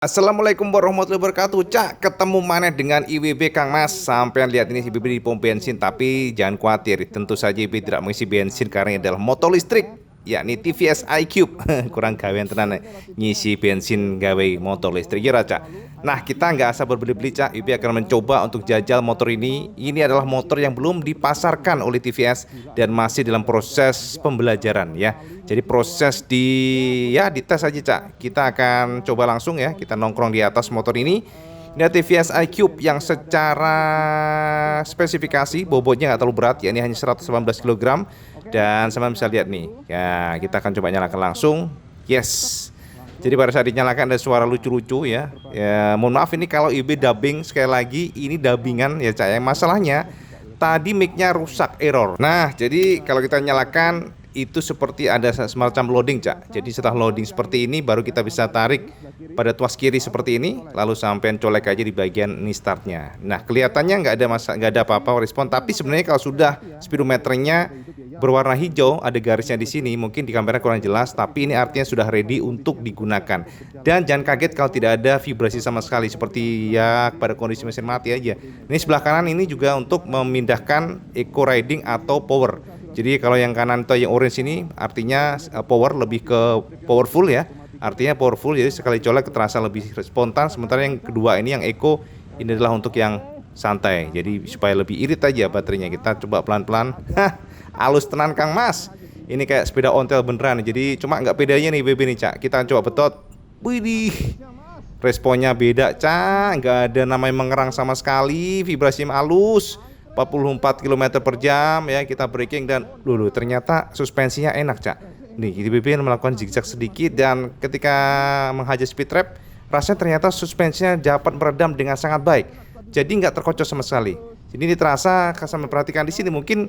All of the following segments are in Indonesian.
Assalamualaikum warahmatullahi wabarakatuh. Cak, ketemu mana dengan IWB Kang Mas. Sampai lihat ini IWB di pom bensin, tapi jangan khawatir. Tentu saja IWB tidak mengisi bensin karena ini adalah motor listrik, yakni TVS iQube. Kurang gawean tenan ngisi bensin gawe motor listrik ya Cak. Nah, kita nggak asal berbeli-beli Cak. IWB akan mencoba untuk jajal motor ini. Ini adalah motor yang belum dipasarkan oleh TVS dan masih dalam proses pembelajaran ya. Jadi proses dites aja Cak. Kita akan coba langsung ya. Kita nongkrong di atas motor ini. Ini TVS iQube yang secara spesifikasi bobotnya nggak terlalu berat, ya ini hanya 118 kg. Dan sama bisa lihat nih. Ya, kita akan coba nyalakan langsung. Yes. Jadi pada saat dinyalakan ada suara lucu-lucu ya. Ya, mohon maaf ini kalau IB dubbing sekali lagi, ini dubbingan ya Cak. Yang masalahnya tadi mic-nya rusak, error. Nah, jadi kalau kita nyalakan itu seperti ada semacam loading Cak. Jadi setelah loading seperti ini baru kita bisa tarik pada tuas kiri seperti ini, lalu sampai colek aja di bagian ini startnya. Nah, kelihatannya nggak ada apa-apa respon, tapi sebenarnya kalau sudah speedometernya berwarna hijau, ada garisnya di sini, mungkin di kamera kurang jelas, tapi ini artinya sudah ready untuk digunakan. Dan jangan kaget kalau tidak ada vibrasi sama sekali, seperti ya pada kondisi mesin mati aja. Ini sebelah kanan ini juga untuk memindahkan eco riding atau power. Jadi kalau yang kanan atau yang orange ini artinya power, lebih ke powerful ya. Artinya powerful, jadi sekali colek terasa lebih spontan. Sementara yang kedua ini yang eco, ini adalah untuk yang santai. Jadi supaya lebih irit aja baterainya. Kita coba pelan-pelan. Halus tenan Kang Mas. Ini kayak sepeda ontel beneran. Jadi cuma nggak bedanya nih BB nih Cak. Kita coba betot. Widih. Responnya beda Cak. Nggak ada namanya mengerang sama sekali. Vibrasi halus. 44 km per jam ya, kita braking dan dulu ternyata suspensinya enak Cak. Nih BB melakukan zigzag sedikit dan ketika menghajar speed trap rasanya ternyata suspensinya dapat meredam dengan sangat baik. Jadi nggak terkocok sama sekali. Jadi ini terasa, saya perhatikan di sini mungkin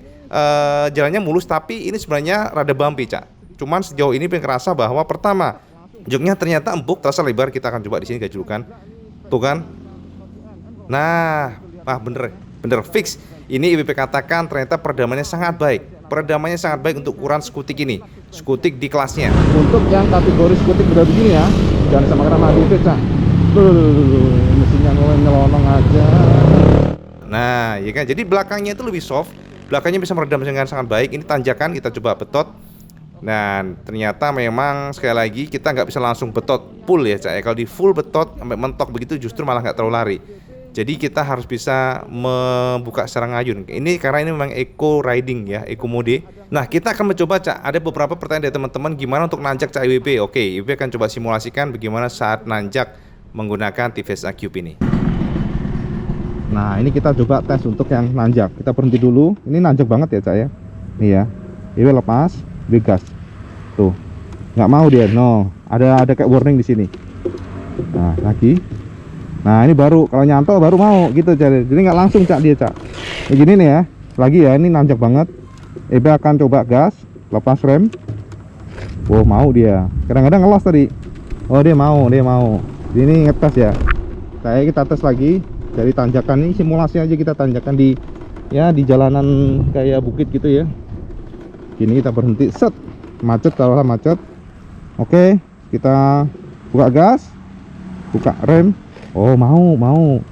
jalannya mulus, tapi ini sebenarnya rada bumpy Cak. Cuman sejauh ini kerasa bahwa pertama joknya ternyata empuk, terasa lebar. Kita akan coba di sini gajlukan. Tuh kan. Nah, bener fix. Ini IWB katakan ternyata peredamannya sangat baik. Peredamannya sangat baik untuk ukuran skutik ini. Skutik di kelasnya. Untuk yang kategori skutik udah begini ya, jangan sama sama itu Cak. Mesinnya nyelonong aja. Nah, ya kan. Jadi belakangnya itu lebih soft. Belakangnya bisa meredam dengan sangat baik. Ini tanjakan, kita coba betot. Dan ternyata memang sekali lagi kita nggak bisa langsung betot full ya Cak. Kalau di full betot sampai mentok begitu justru malah nggak terlalu lari. Jadi kita harus bisa membuka secara ngayun. Ini karena ini memang eco riding ya, eco mode. Nah, kita akan mencoba Cak. Ada beberapa pertanyaan dari teman-teman gimana untuk nanjak Cak IWB. Oke, IWB akan coba simulasikan bagaimana saat nanjak menggunakan TVS iQube ini. Nah, ini kita coba tes untuk yang nanjak. Kita berhenti dulu. Ini nanjak banget ya Cak ya. Nih ya. IWB lepas, IWB gas. Tuh. Nggak mau dia. No. Ada kayak warning di sini. Nah, lagi. Nah, ini baru kalau nyantol baru mau gitu Cak. Jadi nggak langsung Cak dia Cak. Kayak gini nih ya. Lagi ya, ini nanjak banget. IWB akan coba gas, lepas rem. Wow, mau dia. Kadang-kadang ngelos tadi. Oh, dia mau. Ini ngetes ya. Kayak kita tes lagi. Dari tanjakan ini simulasi aja, kita tanjakan di jalanan kayak bukit gitu ya. Gini kita berhenti, set, macet, kalau macet. Oke, kita buka gas, buka rem. Oh, mau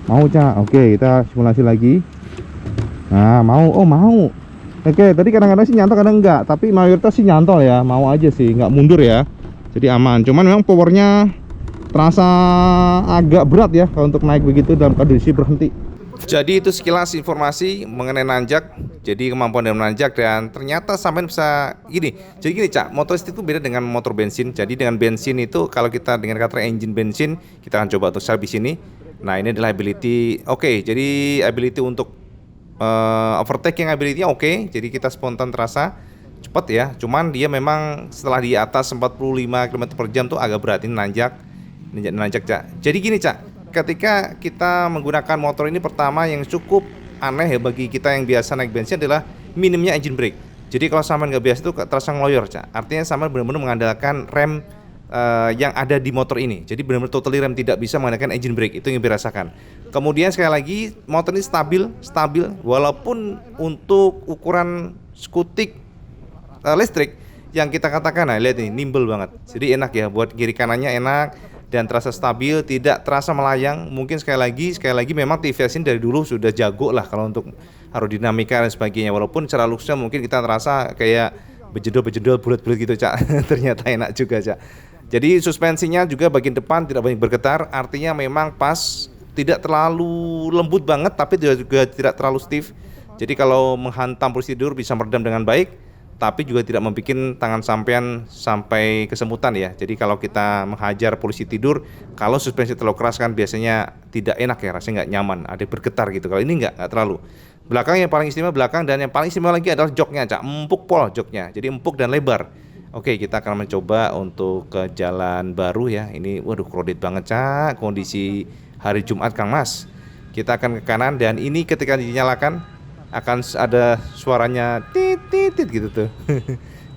Cak. Oke, kita simulasi lagi. Nah, mau. Oke, tadi kadang-kadang sih nyantol, kadang enggak, tapi mayoritas sih nyantol ya, mau aja sih, nggak mundur ya. Jadi aman. Cuman memang powernya terasa agak berat ya kalau untuk naik begitu dalam kondisi berhenti. Jadi itu sekilas informasi mengenai nanjak. Jadi kemampuan dalam nanjak, dan ternyata sampai bisa gini. Jadi gini Cak, motor listrik itu beda dengan motor bensin. Jadi dengan bensin itu kalau kita dengan kata engine bensin, kita akan coba untuk di sini. Nah, ini adalah ability. Oke, jadi ability untuk overtaking ability-nya oke. Jadi kita spontan terasa cepat ya. Cuman dia memang setelah di atas 45 km per jam tuh agak berat. Ini nanjak Cak. Jadi gini Cak, ketika kita menggunakan motor ini, pertama yang cukup aneh ya bagi kita yang biasa naik bensin adalah minimnya engine brake. Jadi kalau sampean nggak biasa itu terasa ngeloyor Cak. Artinya sampean benar-benar mengandalkan rem yang ada di motor ini. Jadi benar-benar totally rem, tidak bisa mengandalkan engine brake. Itu yang dirasakan. Kemudian sekali lagi motor ini stabil walaupun untuk ukuran skutik listrik yang kita katakan, nah lihat ini nimble banget. Jadi enak ya buat kiri kanannya enak. dan terasa stabil, tidak terasa melayang. Mungkin sekali lagi memang TVS ini dari dulu sudah jago lah kalau untuk aerodinamika dan sebagainya. Walaupun secara looksnya mungkin kita terasa kayak bejedol bulat-bulat gitu, Cak. Ternyata enak juga, Cak. Jadi suspensinya juga bagian depan tidak banyak bergetar, artinya memang pas, tidak terlalu lembut banget tapi juga tidak terlalu stiff. Jadi kalau menghantam posisi tidur bisa meredam dengan baik, tapi juga tidak membuat tangan sampean sampai kesemutan ya. Jadi kalau kita menghajar posisi tidur, kalau suspensi terlalu keras kan biasanya tidak enak ya, rasanya nggak nyaman, ada bergetar gitu. Kalau ini nggak terlalu. Belakang yang paling istimewa belakang, dan yang paling istimewa lagi adalah joknya, Cak. Empuk pol joknya, jadi empuk dan lebar. Oke, kita akan mencoba untuk ke jalan baru ya. Ini waduh crowded banget, Cak, kondisi hari Jumat Kang Mas. Kita akan ke kanan, dan ini ketika dinyalakan akan ada suaranya tit gitu tuh.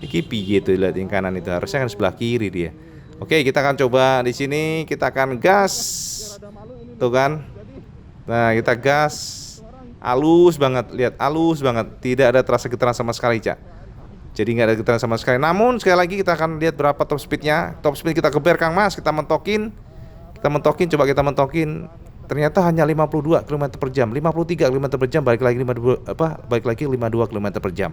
Iki piye tuh, lihat yang kanan itu, harusnya kan sebelah kiri dia. Oke, kita akan coba di sini, kita akan gas. Tuh kan. Nah, kita gas. Halus banget, lihat, halus banget. Tidak ada terasa getaran sama sekali, Cak. Jadi nggak ada getaran sama sekali. Namun sekali lagi kita akan lihat berapa top speednya. Top speed kita geber Kang Mas, kita mentokin, coba kita mentokin. Ternyata hanya 52 km per jam, 53 km per jam, balik lagi 52 km per jam.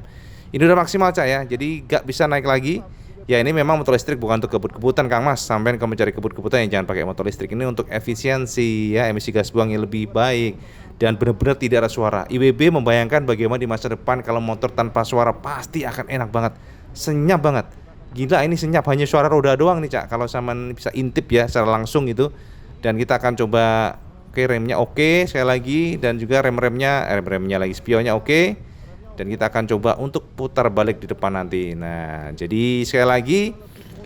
Ini udah maksimal, Cak ya. Jadi gak bisa naik lagi. Ya ini memang motor listrik bukan untuk kebut-kebutan Kang Mas. Sampai kamu mencari kebut-kebutan yang jangan pakai motor listrik. Ini untuk efisiensi ya, emisi gas buang yang lebih baik dan benar-benar tidak ada suara. IWB membayangkan bagaimana di masa depan kalau motor tanpa suara pasti akan enak banget, senyap banget. Gila, ini senyap, hanya suara roda doang nih, Cak. Kalau sama bisa intip ya secara langsung itu. Dan kita akan coba. Oke, remnya oke sekali lagi, dan juga remnya lagi, spionnya oke. Dan kita akan coba untuk putar balik di depan nanti. Nah, jadi sekali lagi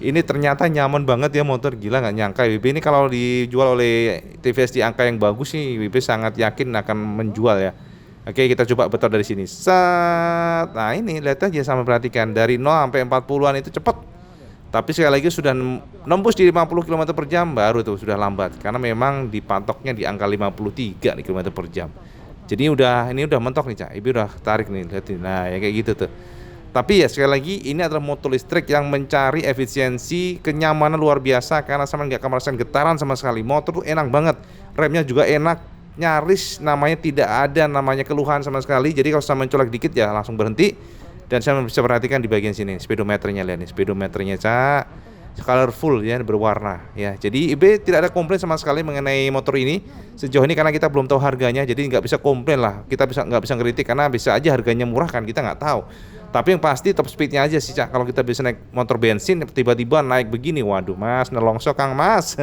ini ternyata nyaman banget ya motor, gila nggak nyangka IWB ini kalau dijual oleh TVS di angka yang bagus sih, IWB sangat yakin akan menjual ya. Oke, kita coba putar dari sini. Set. Nah, ini lihat aja sama perhatikan dari 0 sampai 40-an itu cepet. Tapi sekali lagi sudah nembus di 50 km per jam baru tuh sudah lambat, karena memang dipatoknya di angka 53 km per jam. Jadi ini udah mentok nih, Cak. Ibu udah tarik nih, lihat nih. Nah, ya kayak gitu tuh. Tapi ya sekali lagi ini adalah motor listrik yang mencari efisiensi, kenyamanan luar biasa, karena sama nggak akan merasakan getaran sama sekali. Motor tuh enak banget, remnya juga enak, nyaris namanya tidak ada namanya keluhan sama sekali. Jadi kalau sama mencolok dikit ya langsung berhenti. Dan saya bisa perhatikan di bagian sini speedometernya, lihat nih speedometernya, Cak, colorful ya, berwarna ya. Jadi IB tidak ada komplain sama sekali mengenai motor ini sejauh ini, karena kita belum tahu harganya. Jadi nggak bisa komplain lah, kita nggak bisa ngeritik karena bisa aja harganya murah kan, kita nggak tahu. Tapi yang pasti top speednya aja sih, Cak. Kalau kita bisa naik motor bensin tiba-tiba naik begini, waduh Mas, nelongso Kang Mas.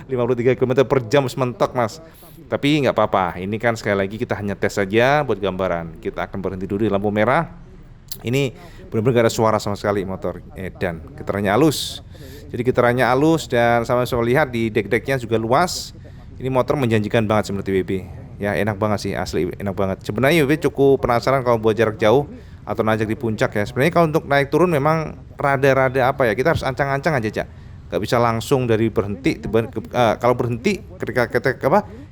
53 km per jam mentok Mas. Tapi nggak apa-apa, ini kan sekali lagi kita hanya tes saja buat gambaran. Kita akan berhenti dulu di lampu merah. Ini benar-benar gak ada suara sama sekali motor, dan getarannya halus. Jadi getarannya halus, dan sama-sama lihat di dek-deknya juga luas. Ini motor menjanjikan banget sebenarnya IWB. Ya enak banget sih, asli enak banget. Sebenarnya IWB cukup penasaran kalau buat jarak jauh atau nanjak di puncak ya. Sebenarnya kalau untuk naik turun memang rada-rada apa ya, kita harus ancang-ancang aja, Cak. Gak bisa langsung dari berhenti. Kalau berhenti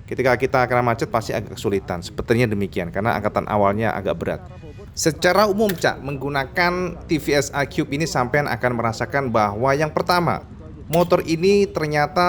ketika kita kena macet pasti agak kesulitan. Sepertinya demikian, karena angkatan awalnya agak berat. Secara umum, Cak, menggunakan TVS iQube ini sampean akan merasakan bahwa yang pertama, motor ini ternyata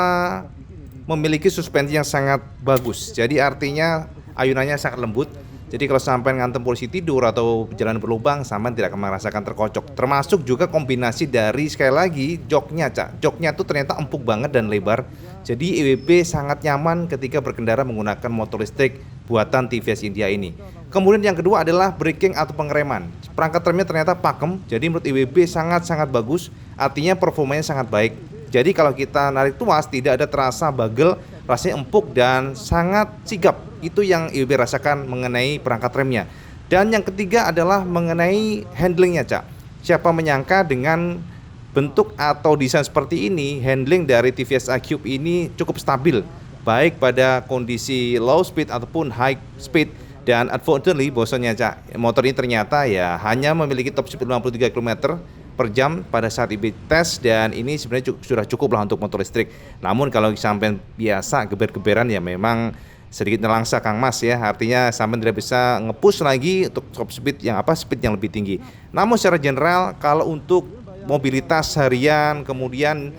memiliki suspensi yang sangat bagus. Jadi artinya ayunannya sangat lembut. Jadi kalau sampean ngantem posisi tidur atau jalan berlubang, sampean tidak akan merasakan terkocok. Termasuk juga kombinasi dari sekali lagi joknya, Cak. Joknya tuh ternyata empuk banget dan lebar. Jadi IWB sangat nyaman ketika berkendara menggunakan motor listrik buatan TVS India ini. Kemudian yang kedua adalah braking atau pengereman. Perangkat remnya ternyata pakem. Jadi menurut IWB sangat-sangat bagus. Artinya performanya sangat baik. Jadi kalau kita narik tuas tidak ada terasa bagel, rasanya empuk dan sangat sigap. Itu yang IWB rasakan mengenai perangkat remnya. Dan yang ketiga adalah mengenai handlingnya, Cak. Siapa menyangka dengan bentuk atau desain seperti ini, handling dari TVS iQube ini cukup stabil, baik pada kondisi low speed ataupun high speed. Dan unfortunately, bosannya, Cak, motor ini ternyata ya hanya memiliki top speed 53 km per jam pada saat IB tes, dan ini sebenarnya sudah cukup lah untuk motor listrik. Namun kalau sampai biasa geber-geberan ya memang sedikit nelangsa Kang Mas ya, artinya sampai tidak bisa nge-push lagi untuk top speed yang speed yang lebih tinggi. Namun secara general kalau untuk mobilitas harian, kemudian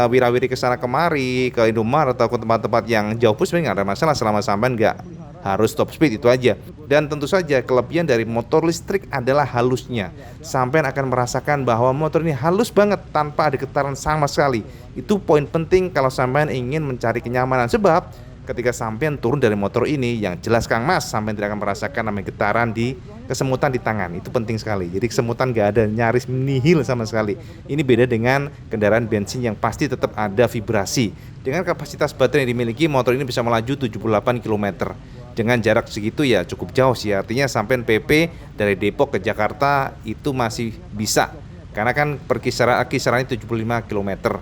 wirawiri ke sana kemari, ke Indomaret atau ke tempat-tempat yang jauh pun sebenarnya nggak ada masalah selama sampean nggak harus top speed, itu aja. Dan tentu saja kelebihan dari motor listrik adalah halusnya. Sampean akan merasakan bahwa motor ini halus banget tanpa ada getaran sama sekali. Itu poin penting kalau sampean ingin mencari kenyamanan, sebab ketika sampean turun dari motor ini, yang jelas Kang Mas, sampean tidak akan merasakan namanya getaran di kesemutan di tangan. Itu penting sekali. Jadi kesemutan nggak ada, nyaris nihil sama sekali. Ini beda dengan kendaraan bensin yang pasti tetap ada vibrasi. Dengan kapasitas baterai yang dimiliki, motor ini bisa melaju 78 km. Dengan jarak segitu ya cukup jauh sih. Artinya sampean PP dari Depok ke Jakarta itu masih bisa. Karena kan kisarannya 75 km.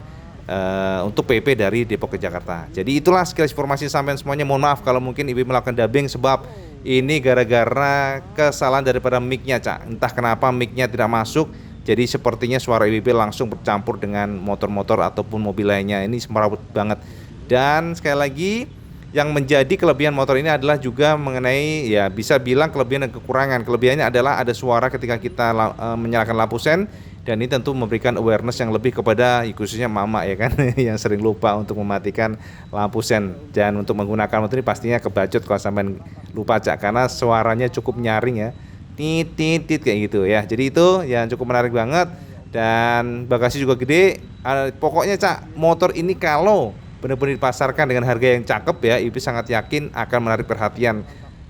Untuk PP dari Depok ke Jakarta. Jadi itulah sekilas informasi sampean semuanya. Mohon maaf kalau mungkin Ibu melakukan dubbing, sebab ini gara-gara kesalahan daripada mic-nya, Cak. Entah kenapa mic-nya tidak masuk. Jadi sepertinya suara IWB langsung bercampur dengan motor-motor ataupun mobil lainnya. Ini semrawut banget. Dan sekali lagi, yang menjadi kelebihan motor ini adalah juga mengenai, ya bisa bilang kelebihan dan kekurangan. Kelebihannya adalah ada suara ketika kita menyalakan lampu sen, dan ini tentu memberikan awareness yang lebih kepada khususnya mama ya kan yang sering lupa untuk mematikan lampu sen. Dan untuk menggunakan motor ini pastinya kebacot kalau sampai lupa, Cak, karena suaranya cukup nyaring ya, tit tit tit kayak gitu ya. Jadi itu yang cukup menarik banget, dan bagasi juga gede. Pokoknya, Cak, motor ini kalau benar-benar dipasarkan dengan harga yang cakep ya, Ibu sangat yakin akan menarik perhatian.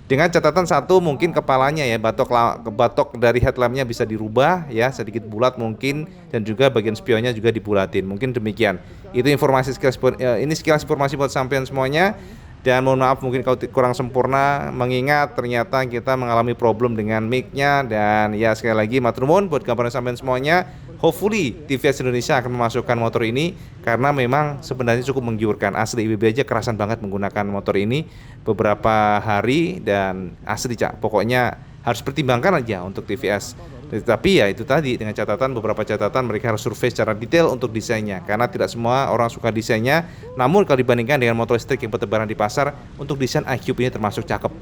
Dengan catatan satu, mungkin kepalanya ya, batok dari headlampnya bisa dirubah ya, sedikit bulat mungkin, dan juga bagian spionnya juga dibulatin. Mungkin demikian. Itu informasi sekilas informasi buat sampean semuanya. Dan mohon maaf mungkin kalau kurang sempurna, mengingat ternyata kita mengalami problem dengan mic-nya. Dan ya sekali lagi matur nuwun buat gambaran sampean semuanya. Hopefully TVS Indonesia akan memasukkan motor ini, karena memang sebenarnya cukup menggiurkan. Asli IWB aja kerasan banget menggunakan motor ini beberapa hari, dan asli, Cak, pokoknya harus pertimbangkan aja untuk TVS. Tapi ya itu tadi, dengan catatan, beberapa catatan, mereka harus survei secara detail untuk desainnya, karena tidak semua orang suka desainnya. Namun kalau dibandingkan dengan motor listrik yang bertebaran di pasar, untuk desain iCube ini termasuk cakep.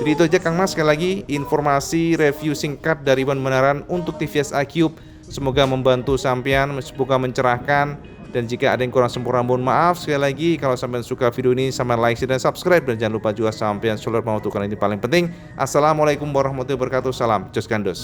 Jadi itu aja Kang Mas, sekali lagi informasi review singkat dari Iwan Benaran untuk TVS iCube. Semoga membantu sampean, semoga mencerahkan. Dan jika ada yang kurang sempurna, mohon maaf. Sekali lagi, kalau sampean suka video ini, sampean like, share, dan subscribe. Dan jangan lupa juga sampean share mau, karena ini paling penting. Assalamualaikum warahmatullahi wabarakatuh. Salam Jos Gandos.